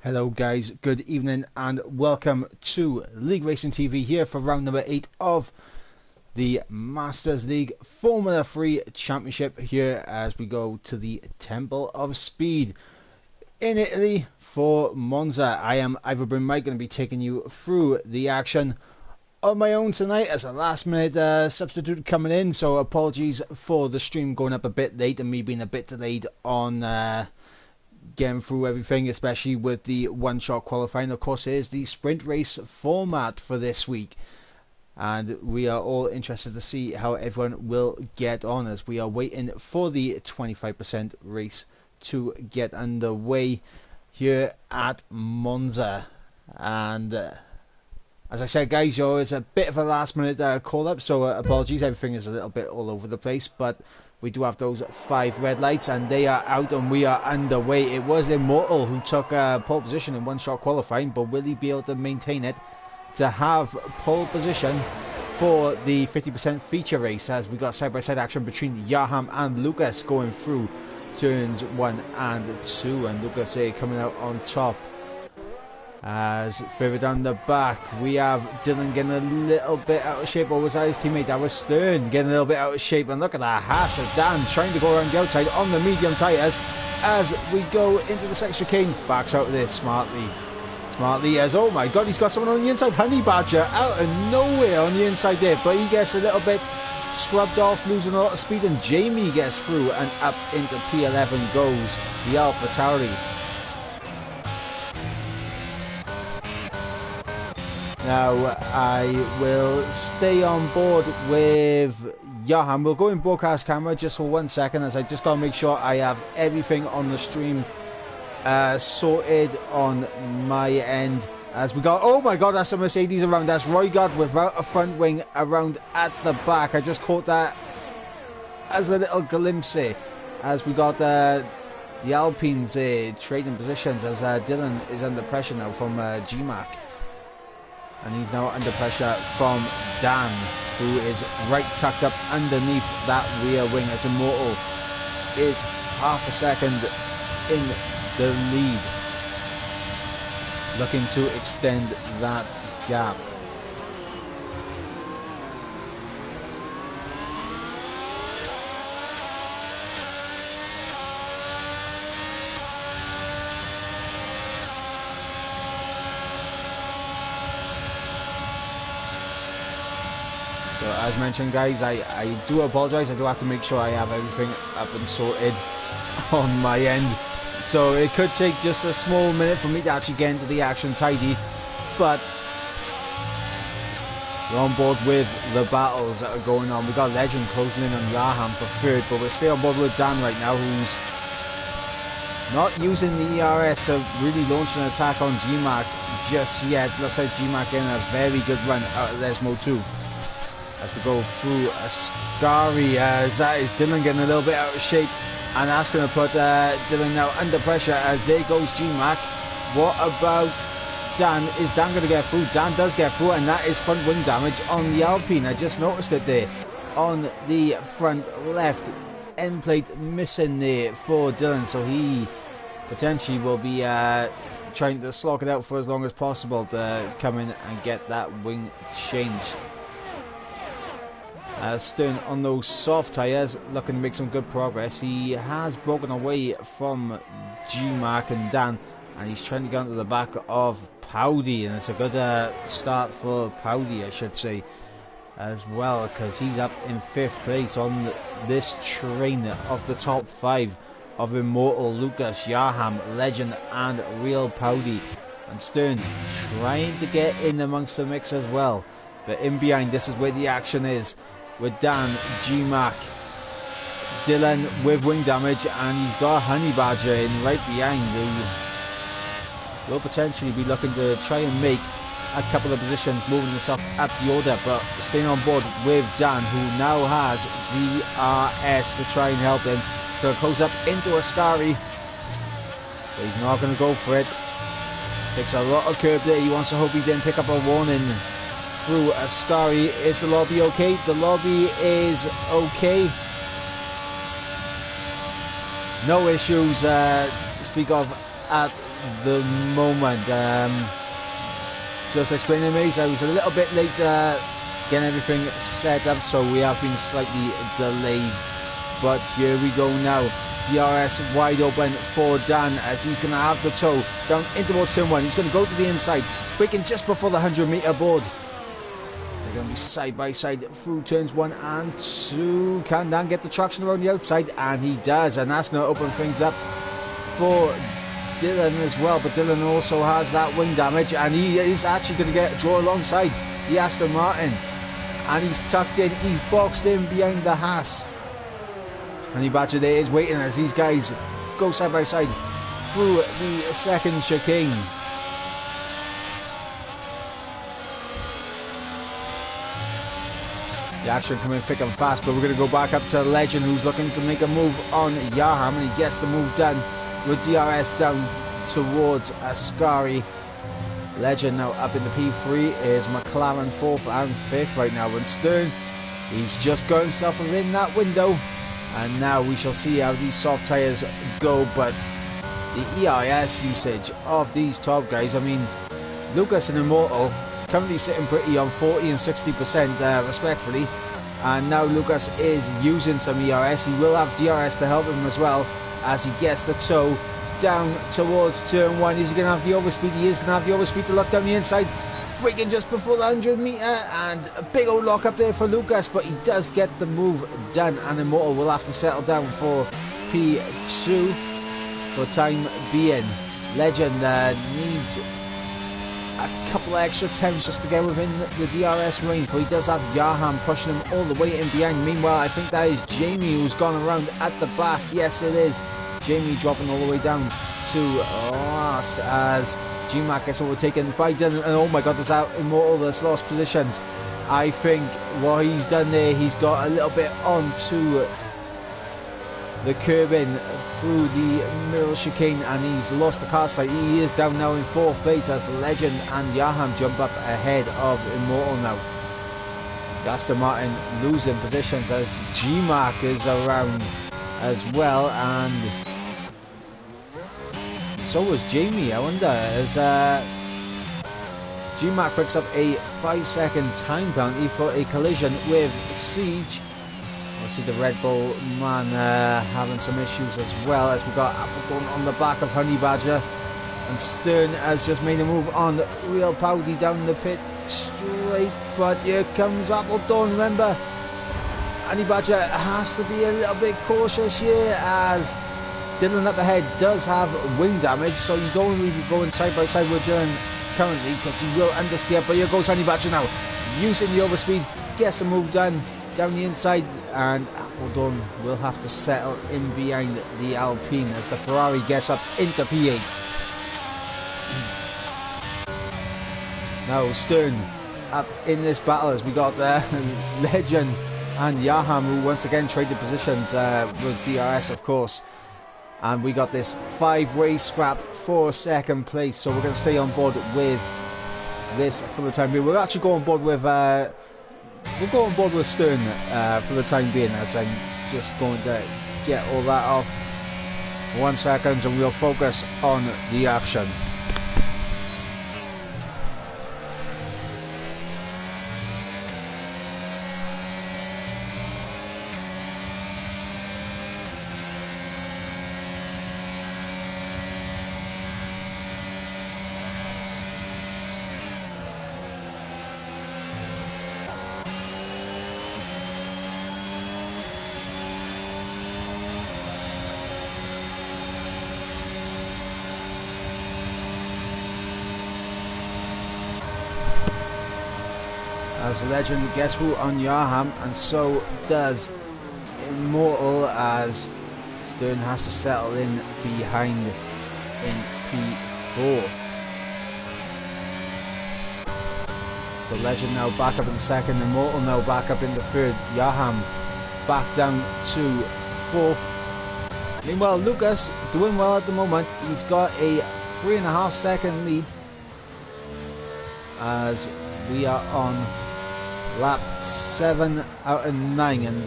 Hello guys, good evening and welcome to League Racing TV here for round number 8 of the Masters League Formula 3 Championship here as we go to the Temple of Speed in Italy for Monza. I am Ivory Mike, going to be taking you through the action on my own tonight as a last minute substitute coming in, so apologies for the stream going up a bit late and me being a bit delayed on getting through everything, especially with the one-shot qualifying. Of course, it is the sprint race format for this week, and we are all interested to see how everyone will get on as we are waiting for the 25% race to get underway here at Monza. And as I said, guys, it's a bit of a last-minute call-up, so apologies, everything is a little bit all over the place, but we do have those 5 red lights and they are out and we are underway. It was Immortal who took pole position in one-shot qualifying, but will he be able to maintain it to have pole position for the 50% feature race, as we got side-by-side action between Yaham and Lucas going through turns 1 and 2, and Lucas coming out on top. As further down the back we have Dylan getting a little bit out of shape, or was that his teammate? That was Stern getting a little bit out of shape, and look at that Haas of Dan trying to go around the outside on the medium tyres as we go into the second chicane. Backs out of this smartly as, oh my god, he's got someone on the inside. Honey Badger out of nowhere on the inside there, but he gets a little bit scrubbed off, losing a lot of speed, and Jamie gets through and up into P11 goes the AlphaTauri. Now I will stay on board with Johan. We'll go in broadcast camera just for 1 second, as I just got to make sure I have everything on the stream sorted on my end. As we got, oh my god, that's a Mercedes around. That's Roygard without a front wing around at the back. I just caught that as a little glimpse as we got the Alpines trading positions, as Dylan is under pressure now from GMAC. And he's now under pressure from Dan, who is right tucked up underneath that rear wing, as Immortal is half a second in the lead, looking to extend that gap. So as mentioned, guys, I do apologise. I do have to make sure I have everything up and sorted on my end. So it could take just a small minute for me to actually get into the action tidy. But we're on board with the battles that are going on. We've got Legend closing in on Yaham for third, but we're still on board with Dan right now, who's not using the ERS to really launch an attack on GMAC just yet. Looks like GMAC getting a very good run out of Lesmo 2. As we go through Ascari, as that is Dylan getting a little bit out of shape, and that's going to put Dylan now under pressure as there goes GMAC. What about Dan? Is Dan going to get through? Dan does get through, and that is front wing damage on the Alpine. I just noticed it there on the front left end plate missing there for Dylan, so he potentially will be trying to slog it out for as long as possible to come in and get that wing changed. Stern on those soft tyres, looking to make some good progress. He has broken away from GMAC and Dan, and he's trying to get onto the back of Powdy, and it's a good start for Powdy, I should say, as well, because he's up in 5th place on this train of the top 5 of Immortal, Lucas, Yaham, Legend and Real Powdy, and Stern trying to get in amongst the mix as well. But in behind, this is where the action is, with Dan, GMAC, Dylan with wing damage, and he's got a Honey Badger in right behind, who will potentially be looking to try and make a couple of positions, moving himself up the order, but staying on board with Dan, who now has DRS to try and help him. He's going to close up into Ascari, but he's not going to go for it. Takes a lot of curb there. He wants to hope he didn't pick up a warning through Ascari. Is the lobby okay? The lobby is okay. No issues speak of at the moment. Just explaining to me, so I was a little bit late getting everything set up, so we have been slightly delayed. But here we go now. DRS wide open for Dan as he's going to have the toe down in towards turn 1. He's going to go to the inside, braking just before the 100-meter board. They're going to be side by side through turns 1 and 2. Can Dan get the traction around the outside? And he does, and that's going to open things up for Dylan as well. But Dylan also has that wing damage, and he is actually going to draw alongside the Aston Martin. And he's tucked in, he's boxed in behind the Haas. Honey Badger there is waiting as these guys go side by side through the second chicane. The action coming thick and fast, but we're going to go back up to Legend, who's looking to make a move on Yaham, and he gets the move done with DRS down towards Ascari. Legend now up in the P3 is McLaren 4th and 5th right now, and Stern, he's just got himself in that window. And now we shall see how these soft tyres go, but the EIS usage of these top guys, I mean, Lucas and Immortal currently sitting pretty on 40 and 60% respectfully, and now Lucas is using some ERS. He will have DRS to help him as well as he gets the toe down towards turn 1. Is he going to have the overspeed? He is going to have the overspeed to lock down the inside. Braking just before the 100-meter, and a big old lock up there for Lucas, but he does get the move done, and Immortal will have to settle down for P2 for time being. Legend needs a couple of extra attempts just to get within the DRS range, but he does have Yaham pushing him all the way in behind. Meanwhile, I think that is Jamie who's gone around at the back. Yes, it is. Jamie dropping all the way down to last as GMAC gets overtaken by Dylan, and oh my god, there's out Immortal that's lost positions. I think what he's done there, he's got a little bit onto the curbing through the middle chicane, and he's lost the car start. He is down now in 4th place as Legend and Yaham jump up ahead of Immortal now. Aston Martin losing positions as GMAC is around as well, and so was Jamie. I wonder, as GMAC picks up a 5-second time penalty for a collision with Siege. I see the Red Bull man having some issues as well, as we got Appleton on the back of Honey Badger, and Stern has just made a move on Real Powdy down the pit straight, but here comes Appleton. Remember, Honey Badger has to be a little bit cautious here as Dylan up ahead does have wing damage, so you don't really be going side by side with Dylan currently, because he will understeer. But here goes Honey Badger now, using the overspeed, gets the move done down the inside, and Appledon will have to settle in behind the Alpine as the Ferrari gets up into P8. Now Stern up in this battle as we got Legend and Yaham, who once again traded positions with DRS, of course. And we got this 5-way scrap for 2nd place, so we're going to stay on board with this for the time being. We'll actually go on board with Stern for the time being, as I'm just going to get all that off 1 second, and we'll focus on the action. As Legend gets through on Yaham, and so does Immortal, as Stern has to settle in behind in P4. So Legend now back up in 2nd, Immortal now back up in the 3rd, Yaham back down to 4th. Meanwhile, Lucas doing well at the moment. He's got a 3.5 second lead as we are on lap 7 out of 9, and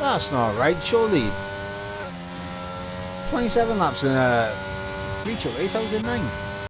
that's not right, surely. 27 laps in a feature race. I was in 9.